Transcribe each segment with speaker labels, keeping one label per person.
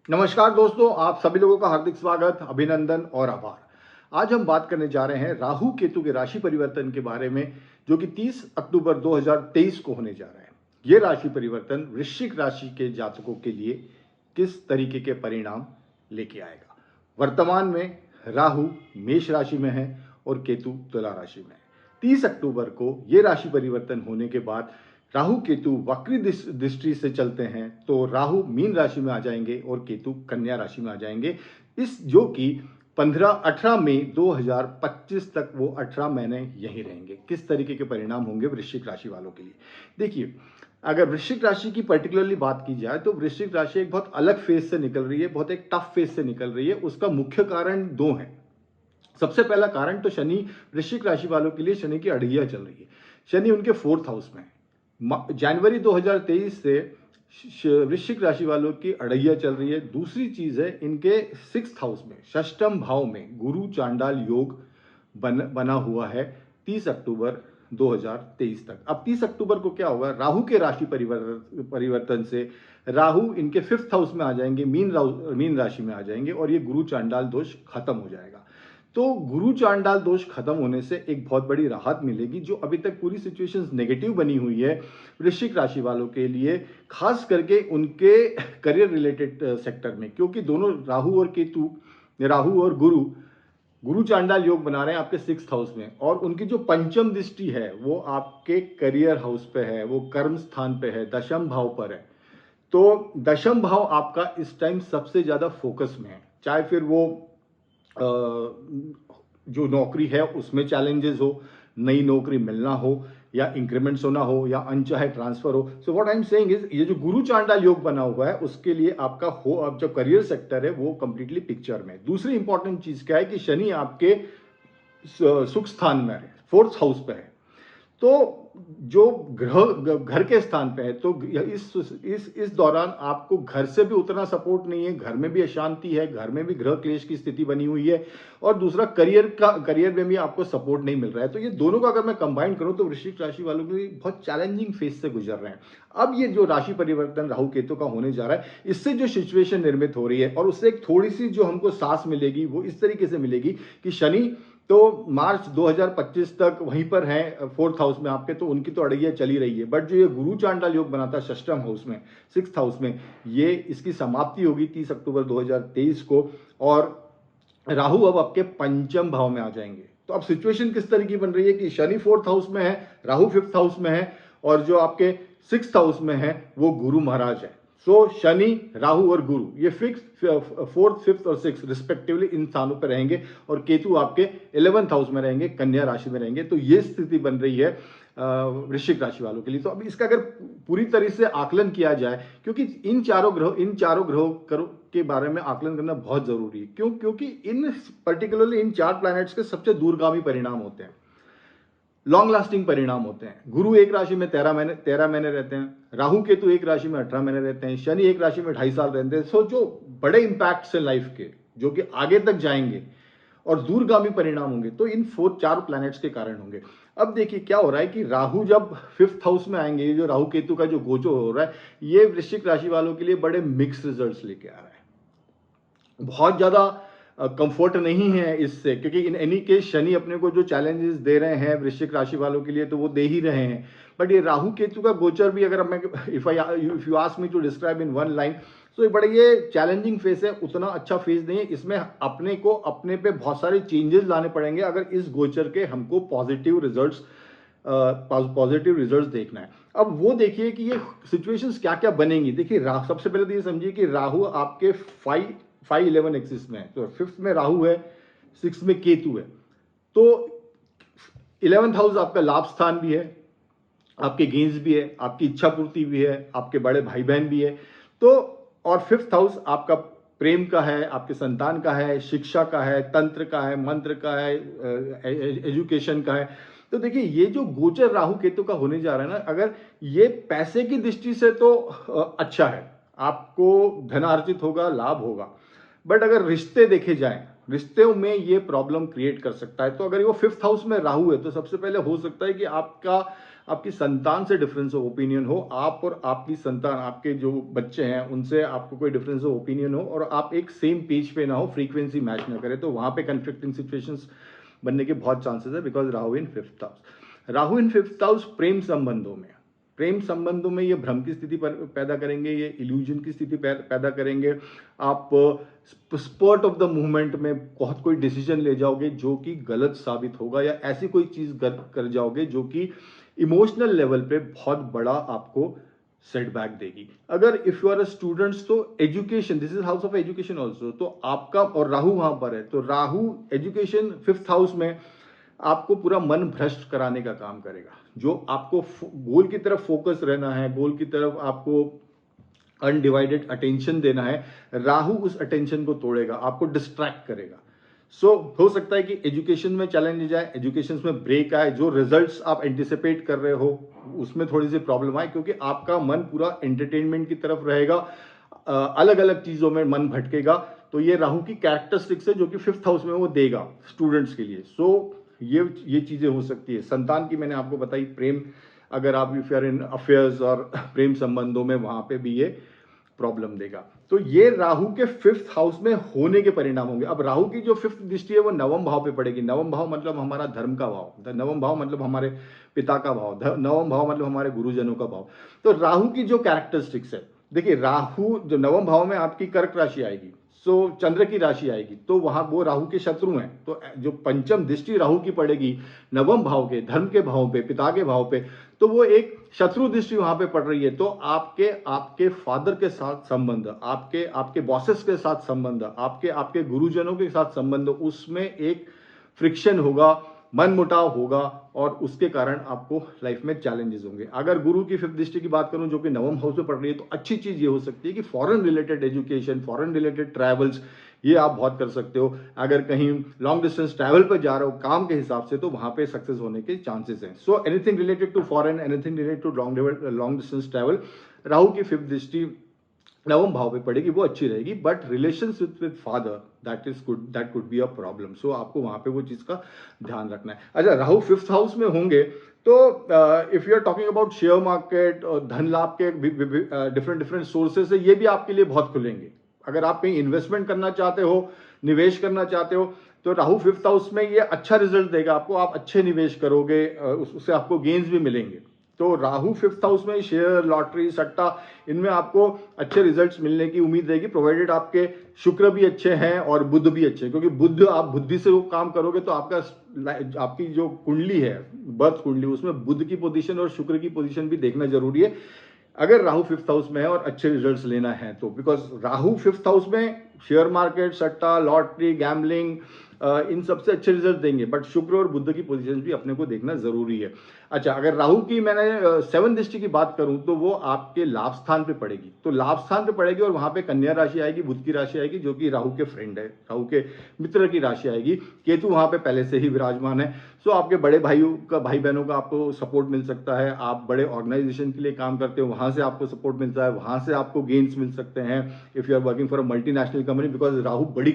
Speaker 1: नमस्कार दोस्तों, आप सभी लोगों का हार्दिक स्वागत, अभिनंदन और आभार। आज हम बात करने जा रहे हैं राहु केतु के राशि परिवर्तन के बारे में, जो कि 30 अक्टूबर 2023 को होने जा रहा है। ये राशि परिवर्तन वृश्चिक राशि के जातकों के लिए किस तरीके के परिणाम लेके आएगा। वर्तमान में राहु मेष राशि में है और केतु तुला राशि में है। 30 अक्टूबर को ये राशि परिवर्तन होने के बाद राहु केतु वक्री दृष्टि से चलते हैं, तो राहु मीन राशि में आ जाएंगे और केतु कन्या राशि में आ जाएंगे। इस जो कि 18 मई 2025 तक वो 18 महीने यहीं रहेंगे। किस तरीके के परिणाम होंगे वृश्चिक राशि वालों के लिए, देखिए। अगर वृश्चिक राशि की पर्टिकुलरली बात की जाए तो वृश्चिक राशि एक बहुत अलग फेज से निकल रही है, बहुत एक टफ फेज से निकल रही है। उसका मुख्य कारण दो है। सबसे पहला कारण तो शनि, वृश्चिक राशि वालों के लिए शनि की अड़िया चल रही है। शनि उनके 4th हाउस में है। जनवरी 2023 से वृश्चिक राशि वालों की अड़ैया चल रही है। दूसरी चीज है, इनके 6th हाउस में, षष्टम भाव में गुरु चांडाल योग बना हुआ है 30 अक्टूबर 2023 तक। अब 30 अक्टूबर को क्या होगा, राहु के राशि परिवर्तन से राहु इनके 5th हाउस में आ जाएंगे, मीन राशि में आ जाएंगे और ये गुरु चांडाल दोष खत्म हो जाएगा। तो गुरु चांडाल दोष खत्म होने से एक बहुत बड़ी राहत मिलेगी। जो अभी तक पूरी सिचुएशंस नेगेटिव बनी हुई है वृश्चिक राशि वालों के लिए, खास करके उनके करियर रिलेटेड सेक्टर में, क्योंकि दोनों राहु और केतु, राहु और गुरु चांडाल योग बना रहे हैं आपके 6th हाउस में, और उनकी जो पंचम दृष्टि है वो आपके करियर हाउस पे है, वो कर्म स्थान पे है, दशम भाव पर है। तो दशम भाव आपका इस टाइम सबसे ज्यादा फोकस में है। चाहे फिर वो जो नौकरी है उसमें चैलेंजेस हो, नई नौकरी मिलना हो, या इंक्रीमेंट्स होना हो, या अनचाहे ट्रांसफर हो। So what I am saying is, ये जो गुरु चांडाल योग बना हुआ है उसके लिए आपका अब जो करियर सेक्टर है वो कंप्लीटली पिक्चर में। दूसरी इंपॉर्टेंट चीज क्या है कि शनि आपके सुख स्थान में है, 4th हाउस पे है। तो जो ग्रह घर के स्थान पे है, तो इस दौरान आपको घर से भी उतना सपोर्ट नहीं है, घर में भी अशांति है, घर में भी ग्रह क्लेश की स्थिति बनी हुई है, और दूसरा करियर में भी आपको सपोर्ट नहीं मिल रहा है। तो ये दोनों का अगर मैं कंबाइन करूं तो वृश्चिक राशि वालों के लिए बहुत चैलेंजिंग फेज से गुजर रहे हैं। अब ये जो राशि परिवर्तन राहु केतु का होने जा रहा है, इससे जो सिचुएशन निर्मित हो रही है, और उससे एक थोड़ी सी जो हमको सांस मिलेगी वो इस तरीके से मिलेगी कि शनि तो मार्च 2025 तक वहीं पर हैं 4th हाउस में आपके, तो उनकी तो अड़ैया चली रही है। बट जो ये गुरु चांडाल योग बनाता है षष्टम हाउस में, 6th हाउस में, ये इसकी समाप्ति होगी 30 अक्टूबर 2023 को, और राहु अब आपके पंचम भाव में आ जाएंगे। तो अब सिचुएशन किस तरह की बन रही है कि शनि 4th हाउस में है, राहु 5th हाउस में है, और जो आपके 6th हाउस में है वो गुरु महाराज है। सो शनि, राहु और गुरु ये फिक्स 4th, 5th और 6th रिस्पेक्टिवली इन स्थानों पर रहेंगे, और केतु आपके 11th हाउस में रहेंगे, कन्या राशि में रहेंगे। तो ये स्थिति बन रही है वृश्चिक राशि वालों के लिए। तो अब इसका अगर पूरी तरह से आकलन किया जाए, क्योंकि इन चारों ग्रहों के बारे में आकलन करना बहुत जरूरी है। क्यों? क्योंकि पर्टिकुलरली इन 4 प्लैनेट्स के सबसे दूरगामी परिणाम होते हैं, लॉन्ग लास्टिंग परिणाम होते हैं। गुरु एक राशि में 13 महीने रहते हैं, राहु केतु एक राशि में 18 महीने रहते हैं, शनि एक राशि में 2.5 साल रहते हैं। सो जो बड़े इंपैक्ट्स हैं लाइफ के, जो कि आगे तक जाएंगे और दूरगामी परिणाम होंगे, तो इन 4 प्लैनेट्स के कारण होंगे। अब देखिए क्या हो रहा है कि राहु जब 5th हाउस में आएंगे, जो राहु केतु का जो गोचर हो रहा है, ये वृश्चिक राशि वालों के लिए बड़े मिक्स रिजल्ट्स लेके आ रहा है। बहुत ज्यादा कंफर्ट नहीं है इससे, क्योंकि इन एनी केस शनि अपने को जो चैलेंजेस दे रहे हैं वृश्चिक राशि वालों के लिए, तो वो दे ही रहे हैं। बट ये राहु केतु का गोचर भी, अगर मैं if you ask me to describe in one line, तो ये बड़े ये चैलेंजिंग फेज है, उतना अच्छा फेज नहीं है। इसमें अपने पे बहुत सारे चेंजेस लाने पड़ेंगे अगर इस गोचर के हमको पॉजिटिव रिजल्ट्स देखना है। अब वो देखिए कि ये सिचुएशंस क्या क्या बनेंगी। देखिए सबसे पहले तो ये समझिए कि राहु आपके 5-11 एक्सिस में है, तो 5th में राहु है, 6th में केतु है। तो 11th हाउस आपका लाभ स्थान भी है, आपके गेन्स भी है, आपकी इच्छा पूर्ति भी है, आपके बड़े भाई बहन भी है। तो और 5th हाउस आपका प्रेम का है, आपके संतान का है, शिक्षा का है, तंत्र का है, मंत्र का है, एजुकेशन का है। तो देखिए ये जो गोचर राहु केतु का होने जा रहा है ना, अगर ये पैसे की दृष्टि से तो अच्छा है, आपको धनार्जित होगा, लाभ होगा। बट अगर रिश्ते देखे जाएं, रिश्तों में ये प्रॉब्लम क्रिएट कर सकता है। तो अगर वो 5th हाउस में राहु है, तो सबसे पहले हो सकता है कि आपकी संतान से डिफरेंस ऑफ ओपिनियन हो, आप और आपकी संतान, आपके जो बच्चे हैं उनसे आपको कोई डिफरेंस ऑफ ओपिनियन हो और आप एक सेम पेज पे ना हो, फ्रीक्वेंसी मैच ना करे, तो वहां पे कंफ्लिक्टिंग सिचुएशंस बनने के बहुत चांसेस है, because Rahu in 5th house. Rahu in 5th house प्रेम संबंधों में, प्रेम संबंधों में ये भ्रम की स्थिति पैदा करेंगे, ये इल्यूजन की स्थिति पैदा करेंगे। आप स्पर्ट ऑफ द मूवमेंट में बहुत कोई डिसीजन ले जाओगे जो कि गलत साबित होगा, या ऐसी कोई चीज कर जाओगे जो कि इमोशनल लेवल पे बहुत बड़ा आपको सेटबैक देगी। अगर if you are a students, तो education, this is house of education also, तो आपका, और राहु वहां पर है, तो राहु एजुकेशन 5th हाउस में आपको पूरा मन भ्रष्ट कराने का काम करेगा। जो आपको गोल की तरफ फोकस रहना है, गोल की तरफ आपको अनडिवाइडेड अटेंशन देना है, राहु उस अटेंशन को तोड़ेगा, आपको डिस्ट्रैक्ट करेगा। हो सकता है कि एजुकेशन में चैलेंज जाए, एजुकेशन में ब्रेक आए, जो रिजल्ट्स आप एंटिसिपेट कर रहे हो उसमें थोड़ी सी प्रॉब्लम आए, क्योंकि आपका मन पूरा एंटरटेनमेंट की तरफ रहेगा, अलग अलग चीजों में मन भटकेगा। तो ये राहु की कैरेक्टरिस्टिक्स है जो कि 5th हाउस में वो देगा स्टूडेंट्स के लिए। ये चीजें हो सकती है। संतान की मैंने आपको बताई, प्रेम, अगर आप if you are in affairs और प्रेम संबंधों में, वहां पे भी ये प्रॉब्लम देगा। तो ये राहु के 5th हाउस में होने के परिणाम होंगे। अब राहु की जो 5th दृष्टि है वो नवम भाव पे पड़ेगी। नवम भाव मतलब हमारा धर्म का भाव, नवम भाव मतलब हमारे पिता का भाव, नवम भाव मतलब हमारे गुरुजनों का भाव। तो राहु की जो कैरेक्टरिस्टिक्स है, देखिए राहु जो नवम भाव में आपकी कर्क राशि आएगी, चंद्र की राशि आएगी, तो वहां वो राहु के शत्रु हैं। तो जो पंचम दृष्टि राहु की पड़ेगी नवम भाव के, धर्म के भाव पे, पिता के भाव पे, तो वो एक शत्रु दृष्टि वहां पे पड़ रही है। तो आपके फादर के साथ संबंध, आपके बॉसेस के साथ संबंध, आपके गुरुजनों के साथ संबंध, उसमें एक फ्रिक्शन होगा, मन मुटाव होगा, और उसके कारण आपको लाइफ में चैलेंजेस होंगे। अगर गुरु की 5th दृष्टि की बात करूं जो कि नवम हाउस में पड़ रही है, तो अच्छी चीज ये हो सकती है कि foreign related education, foreign related travels, ये आप बहुत कर सकते हो। अगर कहीं लॉन्ग डिस्टेंस ट्रैवल पर जा रहे हो काम के हिसाब से, तो वहां पे सक्सेस होने के चांसेस हैं। So anything related to foreign, anything related to long distance travel, Rahu की 5th दृष्टि नवम भाव पे पड़ेगी, वो अच्छी रहेगी। But relationship with father, that could be a problem. So आपको वहां पे वो चीज का ध्यान रखना है। अच्छा, राहु 5th हाउस में होंगे तो if you are talking about share market और धन लाभ के डिफरेंट सोर्सेस है, ये भी आपके लिए बहुत खुलेंगे। अगर आप कहीं इन्वेस्टमेंट करना चाहते हो, निवेश करना चाहते हो, तो राहु 5th हाउस में ये अच्छा रिजल्ट देगा आपको, आप अच्छे निवेश करोगे, उससे आपको गेन्स भी मिलेंगे। तो राहु 5th हाउस में शेयर, लॉटरी, सट्टा, इनमें आपको अच्छे रिजल्ट्स मिलने की उम्मीद रहेगी, प्रोवाइडेड आपके शुक्र भी अच्छे हैं और बुध भी अच्छे हैं। क्योंकि बुध, आप बुद्धि से वो काम करोगे तो आपकी जो कुंडली है, बर्थ कुंडली, उसमें बुध की पोजीशन और शुक्र की पोजीशन भी देखना जरूरी है अगर राहु 5th हाउस में है और अच्छे रिजल्ट्स लेना है तो। बिकॉज राहु 5th हाउस में शेयर मार्केट, सट्टा, लॉटरी, गैम्बलिंग, इन सबसे अच्छे रिजल्ट देंगे, बट शुक्र और बुध की पोजीशन भी अपने को देखना जरूरी है। अच्छा, अगर राहु की मैंने 7th दृष्टि की बात करूं तो वो आपके लाभ स्थान पे पड़ेगी, तो लाभ स्थान पे पड़ेगी और वहां पे कन्या राशि आएगी, बुध की राशि आएगी, जो कि राहु के फ्रेंड है, राहु के मित्र की राशि आएगी। केतु वहां पे पहले से ही विराजमान है। सो आपके बड़े भाई बहनों का आपको सपोर्ट मिल सकता है, आप बड़े ऑर्गेनाइजेशन के लिए काम करते हो, वहां से आपको सपोर्ट मिलता है, वहां से आपको गेन्स मिल सकते हैं if you are working for a multinational company. Because Rahu बड़ी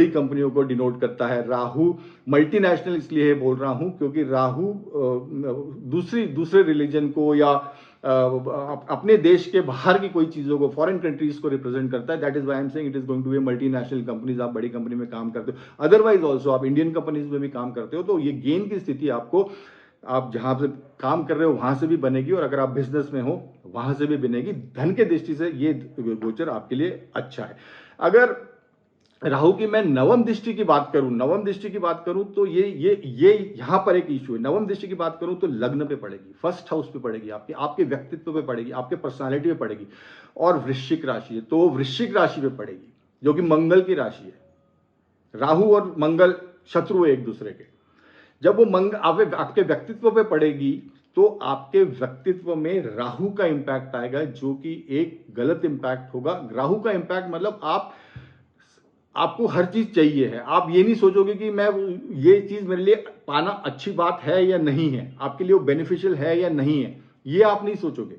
Speaker 1: कंपनियों को डिनोट करता है। राहु मल्टीनेशनल इसलिए बोल रहा हूं क्योंकि राहु दूसरे रिलीजन को या अपने देश के बाहर की कोई चीजों को, फॉरेन कंट्रीज को रिप्रेजेंट करता है। That is why I am saying it is going to be multinational companies. आप बड़ी कंपनी में काम करते हो, अदरवाइज ऑल्सो आप इंडियन कंपनीज में भी काम करते हो, तो ये गेन की स्थिति आपको, आप जहां से काम कर रहे हो वहां से भी बनेगी, और अगर आप बिजनेस में हो वहां से भी बनेगी। धन के दृष्टि से ये गोचर आपके लिए अच्छा है। अगर राहु की मैं नवम दृष्टि की बात करूं तो ये यहां पर एक इश्यू है। नवम दृष्टि की बात करूं तो लग्न पे पड़ेगी, 1st हाउस पे पड़ेगी, आपके व्यक्तित्व पे पड़ेगी, आपके पर्सनालिटी पे पड़ेगी, और वृश्चिक राशि है तो वृश्चिक राशि पे पड़ेगी, जो कि मंगल की राशि है। राहु और मंगल शत्रु है एक दूसरे के। जब वो मंगल आपके व्यक्तित्व पे पड़ेगी तो आपके व्यक्तित्व में राहु का इंपैक्ट आएगा, जो कि एक गलत इंपैक्ट होगा। राहु का इंपैक्ट मतलब आपको हर चीज चाहिए है, आप ये नहीं सोचोगे कि मैं ये चीज मेरे लिए पाना अच्छी बात है या नहीं है, आपके लिए वो बेनिफिशियल है या नहीं है, ये आप नहीं सोचोगे।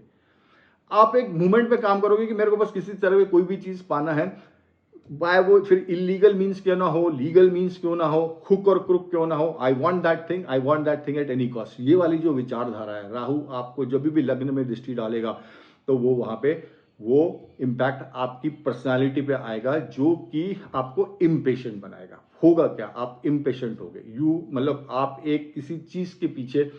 Speaker 1: आप एक मूवमेंट पे काम करोगे कि मेरे को बस किसी तरह कोई भी चीज पाना है, बाय वो फिर इलीगल मीन्स क्यों ना हो, लीगल मीन्स क्यों ना हो, हुक और क्रुक क्यों ना हो, I want that thing, I want that thing at any cost. ये वाली जो विचारधारा है, राहु आपको जब भी लग्न में दृष्टि डालेगा तो वो वहां पे वो इम्पैक्ट आपकी पर्सनालिटी पे आएगा, जो कि आपको इम्पेशेंट बनाएगा। होगा क्या, आप इम्पेशेंट हो गए, यू मतलब आप एक किसी चीज के पीछे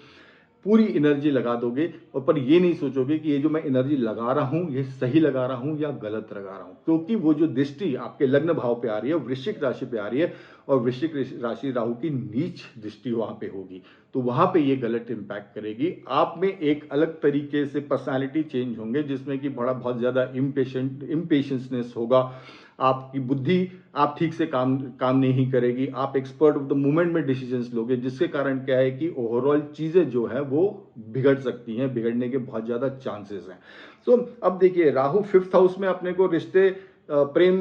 Speaker 1: पूरी एनर्जी लगा दोगे, और पर ये नहीं सोचोगे कि ये जो मैं एनर्जी लगा रहा हूं ये सही लगा रहा हूं या गलत लगा रहा हूं, क्योंकि वो जो दृष्टि आपके लग्न भाव पे आ रही है, वृश्चिक राशि पे आ रही है, और वृश्चिक राशि राहु की नीच दृष्टि वहां पे होगी, तो वहां पे ये गलत इंपैक्ट करेगी। आप में एक अलग तरीके से पर्सनालिटी चेंज होंगे, जिसमें कि बड़ा बहुत ज्यादा इम्पेशेंसनेस होगा, आपकी बुद्धि आप ठीक से काम नहीं करेगी, आप एक्सपर्ट ऑफ द मोमेंट में डिसीजंस लोगे, जिसके कारण क्या है कि ओवरऑल चीजें जो है वो बिगड़ सकती हैं, बिगड़ने के बहुत ज्यादा चांसेस हैं। सो अब देखिए, राहु 5th हाउस में अपने को रिश्ते, प्रेम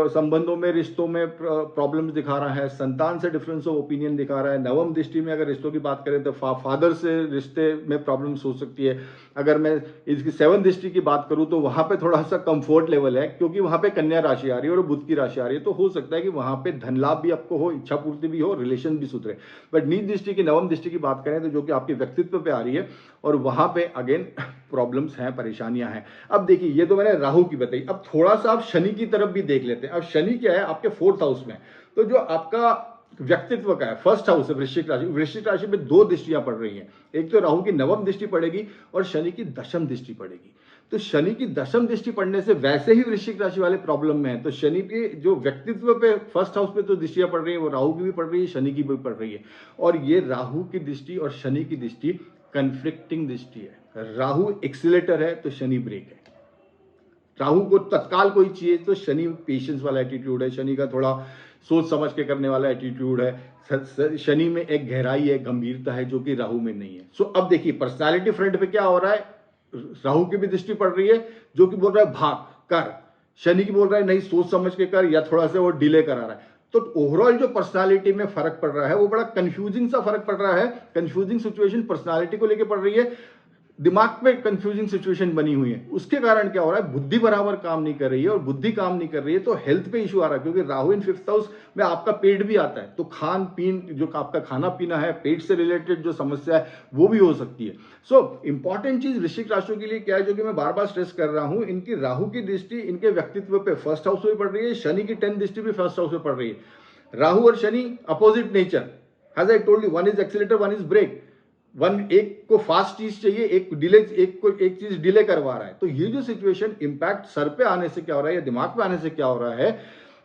Speaker 1: संबंधों में, रिश्तों में प्रॉब्लम्स दिखा रहा है, संतान से डिफरेंस ऑफ ओपिनियन दिखा रहा है। नवम दृष्टि में अगर रिश्तों की बात करें तो फादर से रिश्ते में प्रॉब्लम्स हो सकती है। अगर मैं इसकी 7th दृष्टि की बात करूं तो वहां पे थोड़ा सा कंफर्ट लेवल है, क्योंकि वहां पे कन्या राशि आ रही है और बुध की राशि आ रही है, तो हो सकता है कि वहां पे धन लाभ भी आपको हो, इच्छा पूर्ति भी हो, रिलेशन भी सुधरे। बट नीच दृष्टि की, नवम दृष्टि की बात करें तो जो कि आपके व्यक्तित्व पे आ रही है, और वहां पे अगेन प्रॉब्लम्स हैं, परेशानियां हैं। अब देखिए, ये तो मैंने राहु की बताई, अब थोड़ा सा आप शनि की तरफ भी देख लेते हैं। अब शनि क्या है आपके 4th हाउस में, तो जो आपका व्यक्तित्व का है, 1st हाउस है वृश्चिक राशि, वृश्चिक राशि में 2 दृष्टियां पड़ रही हैं, एक तो राहु की नवम दृष्टि पड़ेगी और शनि की दशम दृष्टि पड़ेगी। तो शनि की दशम दृष्टि पड़ने से वैसे ही वृश्चिक राशि वाले प्रॉब्लम में है, तो शनि के जो व्यक्तित्व पे 1st हाउस पे तो दृष्टियां पड़ रही है, वो राहु की भी पड़ रही है, शनि की भी पड़ रही है, और ये राहु की दृष्टि और शनि की दृष्टि कन्फ्लिक्टिंग दृष्टि है। राहु एक्सीलेटर है तो शनि ब्रेक है, राहु को तत्काल कोई चाहिए तो शनि पेशेंस वाला एटीट्यूड है, शनि का थोड़ा सोच समझ के करने वाला एटीट्यूड है, शनि में एक गहराई है, गंभीरता है, जो कि राहु में नहीं है। सो अब देखिए, पर्सनालिटी फ्रंट पे क्या हो रहा है, राहु की भी दृष्टि पड़ रही है, जो कि बोल रहा है भाग कर, शनि की बोल रहा है नहीं सोच समझ के कर, या थोड़ा सा वो डिले करा रहा है। तो ओवरऑल जो पर्सनालिटी में फर्क पड़ रहा है वो बड़ा कंफ्यूजिंग सा फर्क पड़ रहा है, कंफ्यूजिंग सिचुएशन पर्सनालिटी को लेकर पड़ रही है, दिमाग में कंफ्यूजिंग सिचुएशन बनी हुई है। उसके कारण क्या हो रहा है, बुद्धि बराबर काम नहीं कर रही है, और बुद्धि काम नहीं कर रही है तो हेल्थ पे इशू आ रहा है, क्योंकि राहु इन 5th हाउस में आपका पेट भी आता है, तो खान पीन, जो आपका खाना पीना है, पेट से रिलेटेड जो समस्या है वो भी हो सकती है। सो इंपॉर्टेंट चीज वृश्चिक राशि के लिए क्या है, जो कि मैं बार बार स्ट्रेस कर रहा हूं, इनकी राहु की दृष्टि इनके व्यक्तित्व पे 1st हाउस में पड़ रही है, शनि की 10th दृष्टि भी 1st हाउस में पड़ रही है। राहु और Shani opposite nature, as I told you, one is accelerator, one is brake, एक को फास्ट चीज चाहिए, एक डिले, एक को एक चीज डिले करवा रहा है। तो ये जो सिचुएशन इंपैक्ट सर पे आने से क्या हो रहा है या दिमाग पे आने से क्या हो रहा है,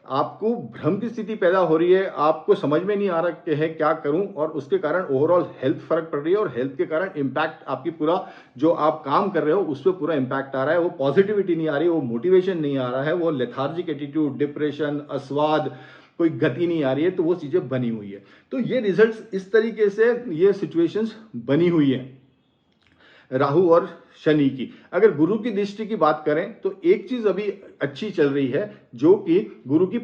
Speaker 1: आपको भ्रम की स्थिति पैदा हो रही है, आपको समझ में नहीं आ रहा कि है क्या करूं, और उसके कारण ओवरऑल हेल्थ फर्क पड़ रही है, और हेल्थ के कारण इंपैक्ट आपकी पूरा जो आप काम कर रहे हो उस पर पूरा इंपैक्ट आ रहा है, वो पॉजिटिविटी नहीं आ रही, वो मोटिवेशन नहीं आ रहा है, वो लेथार्जिक एटीट्यूड, डिप्रेशन, अस्वाद, कोई गति नहीं आ रही है, तो वो चीजें बनी हुई है। तो ये रिजल्ट्स इस तरीके से ये सिचुएशंस बनी हुई है राहु और शनि की। अगर गुरु की दृष्टि की बात करें तो एक चीज अभी अच्छी चल रही है, जो कि गुरु की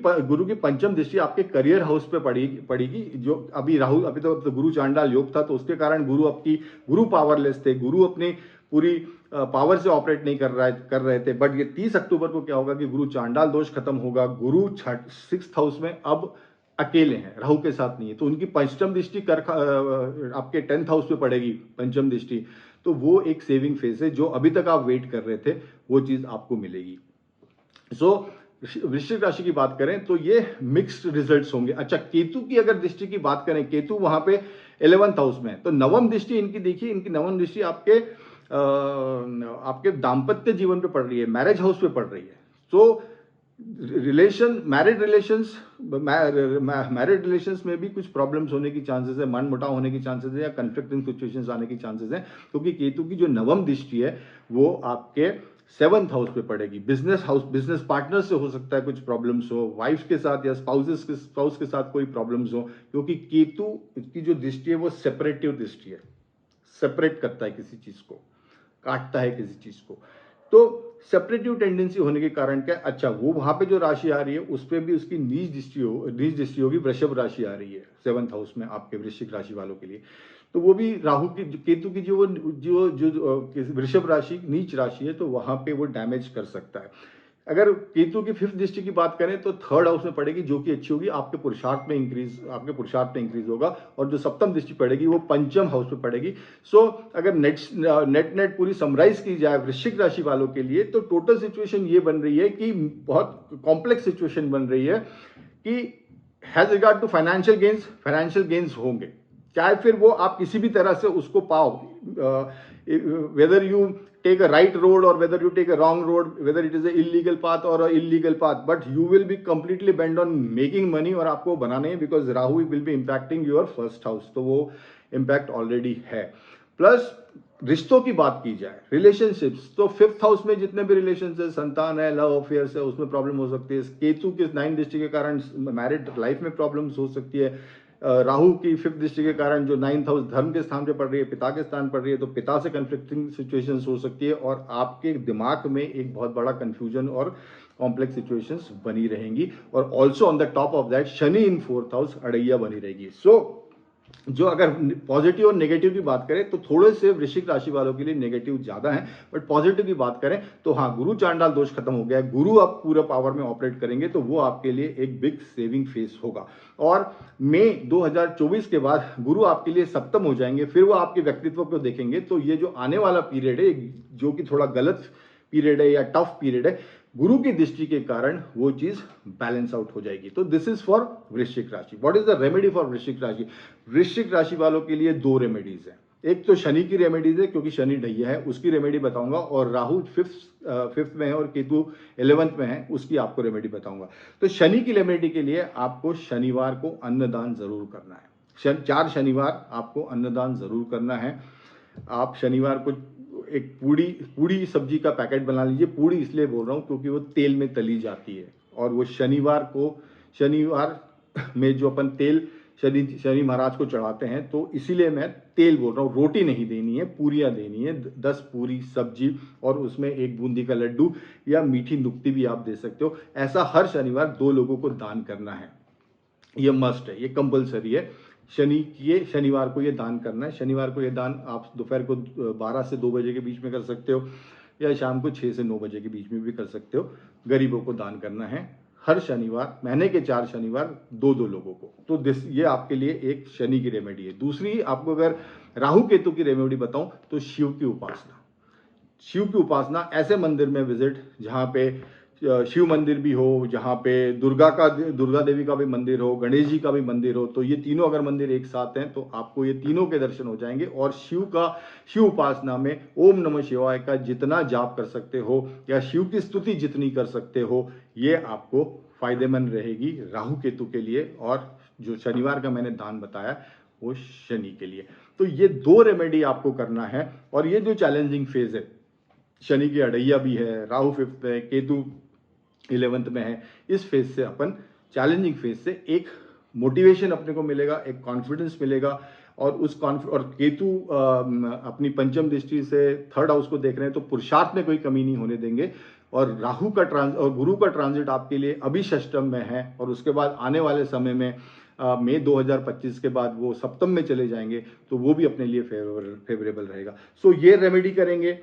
Speaker 1: पंचम दृष्टि आपके करियर हाउस पे पड़ेगी, जो अभी राहु, अभी तो गुरु चांडाल योग था, तो उसके कारण गुरु पावरलेस थे, गुरु अपनी पूरी पावर से ऑपरेट नहीं कर रहे थे। बट ये 30 अक्टूबर को क्या होगा कि गुरु चांडाल दोष खत्म होगा, गुरु 6th हाउस में अब अकेले हैं, राहु के साथ नहीं है, तो उनकी पंचम दृष्टि आपके 10th हाउस पे पड़ेगी, पंचम दृष्टि, तो वो एक सेविंग फेज है, जो अभी तक आप वेट कर रहे थे वो चीज आपको मिलेगी। सो वृश्चिक राशि की बात करें तो ये मिक्स्ड रिजल्ट्स होंगे। अच्छा, केतु की अगर दृष्टि की बात करें, केतु वहां पे 11th हाउस में है, तो नवम दृष्टि इनकी देखिए, इनकी नवम दृष्टि आपके दाम्पत्य जीवन पे पड़ रही है, मैरिज हाउस पे पड़ रही है। सो मैरिड रिलेशंस में भी कुछ प्रॉब्लम्स होने की चांसेस है, मन मुटाव होने की चांसेस है, या कंफ्लिक्टिंग सिचुएशंस आने की चांसेस है, क्योंकि केतु की जो नवम दृष्टि है वो आपके 7th हाउस पे पड़ेगी। बिजनेस पार्टनर से हो सकता है कुछ प्रॉब्लम्स हो, वाइफ के साथ या स्पाउस के साथ कोई प्रॉब्लम्स हो, क्योंकि केतु की जो दृष्टि है वो सेपरेटिव दृष्टि है, सेपरेट करता है किसी चीज को, काटता है किसी चीज को, तो सेपरेटिव टेंडेंसी होने के कारण क्या, अच्छा वो वहां पे जो राशि आ रही है उस पर भी उसकी नीच दृष्टि होगी, वृषभ राशि आ रही है 7th हाउस में आपके वृश्चिक राशि वालों के लिए, तो वो भी राहु की, केतु की जो वृषभ राशि नीच राशि है, तो वहां पे वो डैमेज कर सकता है। अगर केतु की 5th दृष्टि की बात करें तो 3rd हाउस में पड़ेगी, जो कि अच्छी होगी, आपके पुरुषार्थ में इंक्रीज होगा। और जो 7th दृष्टि पड़ेगी वो 5th हाउस में पड़ेगी। सो अगर नेट पूरी समराइज की जाए वृश्चिक राशि वालों के लिए, तो टोटल सिचुएशन ये बन रही है कि बहुत कॉम्प्लेक्स सिचुएशन बन रही है कि has regard to financial gains होंगे, चाहे फिर वो आप किसी भी तरह से उसको पाओ, whether you take a right road or whether you take a wrong road, whether it is a illegal path or a illegal path, but you will be completely bent on making money और आपको बनाने हैं, because Rahu will be impacting your first house, तो वो impact already है। Plus रिश्तों की बात की जाए, रिलेशनशिप्स, तो 5th हाउस में जितने भी रिलेशन है, संतान है, लव अफेयर्स है, उसमें प्रॉब्लम हो सकती है। केतु के 9th दृष्टि के कारण मैरिड लाइफ में प्रॉब्लम्स हो सकती है। राहु की 5th दृष्टि के कारण जो 9th हाउस धर्म के स्थान पे पड़ रही है, पिता के स्थान पड़ रही है, तो पिता से कंफ्लिक्टिंग सिचुएशंस हो सकती है और आपके दिमाग में एक बहुत बड़ा कंफ्यूजन और कॉम्प्लेक्स सिचुएशंस बनी रहेंगी। और also on the top of that Shani in 4th house अड़ैया बनी रहेगी। सो जो अगर पॉजिटिव और नेगेटिव की बात करें तो थोड़े से वृश्चिक राशि वालों के लिए नेगेटिव ज्यादा है, बट पॉजिटिव की बात करें तो हाँ, गुरु चांडाल दोष खत्म हो गया है, गुरु आप पूरा पावर में ऑपरेट करेंगे तो वो आपके लिए एक बिग सेविंग फेस होगा। और मई 2024 के बाद गुरु आपके लिए सप्तम हो जाएंगे, फिर वो आपके व्यक्तित्व को देखेंगे। तो ये जो आने वाला पीरियड है, जो कि थोड़ा गलत पीरियड है या टफ पीरियड है, गुरु की दृष्टि के कारण वो चीज बैलेंस आउट हो जाएगी। तो दिस इज फॉर वृश्चिक राशि। What is the remedy for वृश्चिक राशि? वृश्चिक राशि वालों के लिए 2 रेमेडीज है। एक तो शनि की रेमेडीज है, क्योंकि शनि ढैया है, उसकी रेमेडी बताऊंगा, और राहु 5th में है और केतु 11th में है, उसकी आपको रेमेडी बताऊंगा। तो शनि की रेमेडी के लिए आपको शनिवार को अन्नदान जरूर करना है। 4 शनिवार आपको अन्नदान जरूर करना है। आप शनिवार को एक पूड़ी सब्जी का पैकेट बना लीजिए। पूड़ी इसलिए बोल रहा हूँ क्योंकि वो तेल में तली जाती है, और वो शनिवार में जो अपन तेल शनि महाराज को चढ़ाते हैं, तो इसीलिए मैं तेल बोल रहा हूँ। रोटी नहीं देनी है, पूरियां देनी है, 10 पूरी सब्जी, और उसमें 1 बूंदी का लड्डू या मीठी नुक्ती भी आप दे सकते हो। ऐसा हर शनिवार 2 लोगों को दान करना है, ये मस्ट है, ये कंपलसरी है। शनिवार को ये दान करना है। शनिवार को ये दान आप दोपहर को 12 से 2 बजे के बीच में कर सकते हो, या शाम को 6 से 9 बजे के बीच में भी कर सकते हो। गरीबों को दान करना है हर शनिवार, महीने के 4 शनिवार 2-2 लोगों को। तो ये आपके लिए एक शनि की रेमेडी है। दूसरी, आपको अगर राहु केतु की रेमेडी बताऊं तो शिव की उपासना, ऐसे मंदिर में विजिट जहां पे शिव मंदिर भी हो, जहाँ पे दुर्गा देवी का भी मंदिर हो, गणेश जी का भी मंदिर हो, तो ये तीनों अगर मंदिर एक साथ हैं तो आपको ये तीनों के दर्शन हो जाएंगे। और शिव उपासना में ओम नमः शिवाय का जितना जाप कर सकते हो या शिव की स्तुति जितनी कर सकते हो, ये आपको फायदेमंद रहेगी राहु केतु के लिए। और जो शनिवार का मैंने दान बताया वो शनि के लिए। तो ये 2 रेमेडी आपको करना है। और ये जो चैलेंजिंग फेज है, शनि की अड़ैया भी है, राहु 5th में, केतु 11th में है, इस फेज से अपन चैलेंजिंग फेज से एक मोटिवेशन अपने को मिलेगा, एक कॉन्फिडेंस मिलेगा। और और केतु अपनी पंचम दृष्टि से 3rd हाउस को देख रहे हैं, तो पुरुषार्थ में कोई कमी नहीं होने देंगे। और और गुरु का ट्रांजिट आपके लिए अभी षष्टम में है, और उसके बाद आने वाले समय में मई 2025 के बाद वो सप्तम में चले जाएंगे, तो वो भी अपने लिए फेवरेबल रहेगा। सो ये रेमेडी करेंगे,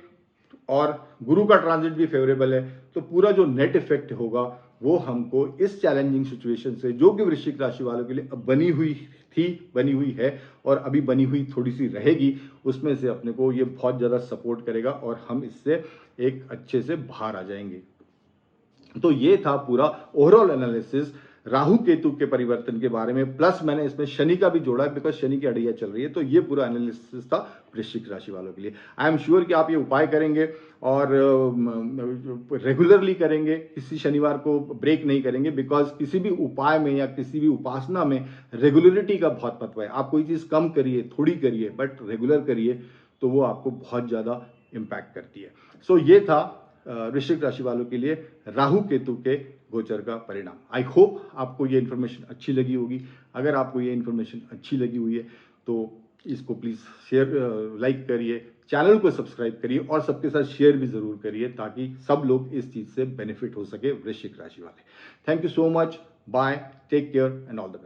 Speaker 1: और गुरु का ट्रांजिट भी फेवरेबल है, तो पूरा जो नेट इफेक्ट होगा वो हमको इस चैलेंजिंग सिचुएशन से, जो कि वृश्चिक राशि वालों के लिए बनी हुई है और अभी बनी हुई थोड़ी सी रहेगी, उसमें से अपने को ये बहुत ज्यादा सपोर्ट करेगा और हम इससे एक अच्छे से बाहर आ जाएंगे। तो ये था पूरा ओवरऑल एनालिसिस राहु केतु के परिवर्तन के बारे में। प्लस मैंने इसमें शनि का भी जोड़ा, बिकॉज शनि की अड़ैया चल रही है। तो ये पूरा एनालिसिस था वृश्चिक राशि वालों के लिए। आई एम श्योर कि आप ये उपाय करेंगे और रेगुलरली करेंगे, किसी शनिवार को ब्रेक नहीं करेंगे, बिकॉज किसी भी उपाय में या किसी भी उपासना में रेगुलरिटी का बहुत महत्व है। आप कोई चीज कम करिए, थोड़ी करिए, बट रेगुलर करिए, तो वो आपको बहुत ज्यादा इम्पैक्ट करती है। सो ये था वृश्चिक राशि वालों के लिए राहु केतु के गोचर का परिणाम। आई होप आपको ये इन्फॉर्मेशन अच्छी लगी होगी। अगर आपको ये इन्फॉर्मेशन अच्छी लगी हुई है तो इसको प्लीज शेयर, लाइक करिए, चैनल को सब्सक्राइब करिए और सबके साथ शेयर भी जरूर करिए, ताकि सब लोग इस चीज से बेनिफिट हो सके, वृश्चिक राशि वाले। Thank you so much, bye, take care and all the best.